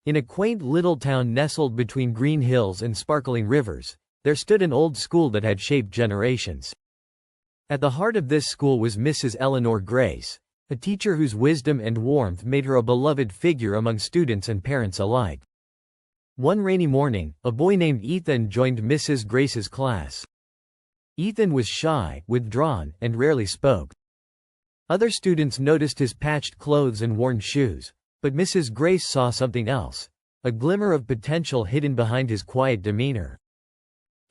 In a quaint little town nestled between green hills and sparkling rivers, there stood an old school that had shaped generations. At the heart of this school was Mrs. Eleanor Grace, a teacher whose wisdom and warmth made her a beloved figure among students and parents alike. One rainy morning, a boy named Ethan joined Mrs. Grace's class. Ethan was shy, withdrawn, and rarely spoke. Other students noticed his patched clothes and worn shoes, but Mrs. Grace saw something else, a glimmer of potential hidden behind his quiet demeanor.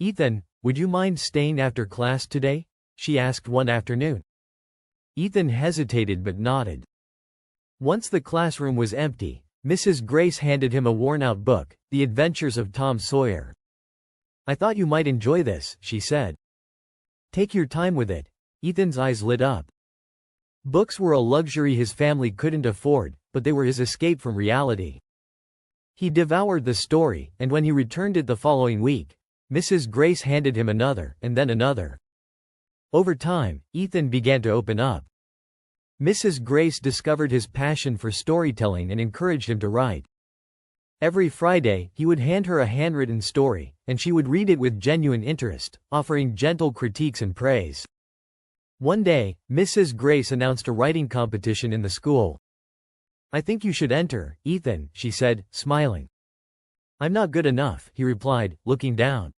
"Ethan, would you mind staying after class today?" she asked one afternoon. Ethan hesitated but nodded. Once the classroom was empty, Mrs. Grace handed him a worn-out book, The Adventures of Tom Sawyer. "I thought you might enjoy this," she said. "Take your time with it." Ethan's eyes lit up. Books were a luxury his family couldn't afford, but they were his escape from reality. He devoured the story, and when he returned it the following week, Mrs. Grace handed him another, and then another. Over time, Ethan began to open up. Mrs. Grace discovered his passion for storytelling and encouraged him to write. Every Friday, he would hand her a handwritten story, and she would read it with genuine interest, offering gentle critiques and praise. One day, Mrs. Grace announced a writing competition in the school. "I think you should enter, Ethan," she said, smiling. "I'm not good enough," he replied, looking down.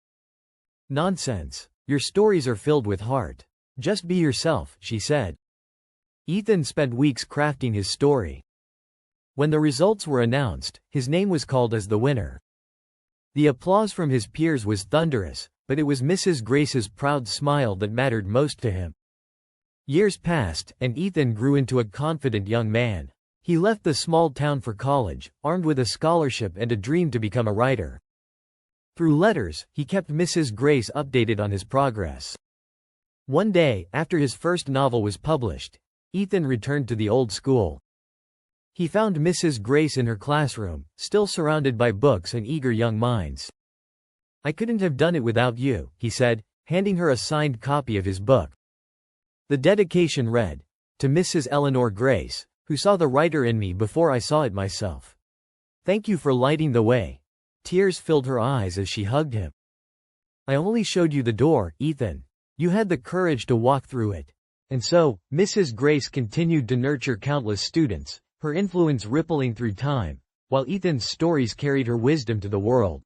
"Nonsense. Your stories are filled with heart. Just be yourself," she said. Ethan spent weeks crafting his story. When the results were announced, his name was called as the winner. The applause from his peers was thunderous, but it was Mrs. Grace's proud smile that mattered most to him. Years passed, and Ethan grew into a confident young man. He left the small town for college, armed with a scholarship and a dream to become a writer. Through letters, he kept Mrs. Grace updated on his progress. One day, after his first novel was published, Ethan returned to the old school. He found Mrs. Grace in her classroom, still surrounded by books and eager young minds. "I couldn't have done it without you," he said, handing her a signed copy of his book. The dedication read, "To Mrs. Eleanor Grace, who saw the writer in me before I saw it myself. Thank you for lighting the way." Tears filled her eyes as she hugged him. "I only showed you the door, Ethan. You had the courage to walk through it." And so, Mrs. Grace continued to nurture countless students, her influence rippling through time, while Ethan's stories carried her wisdom to the world.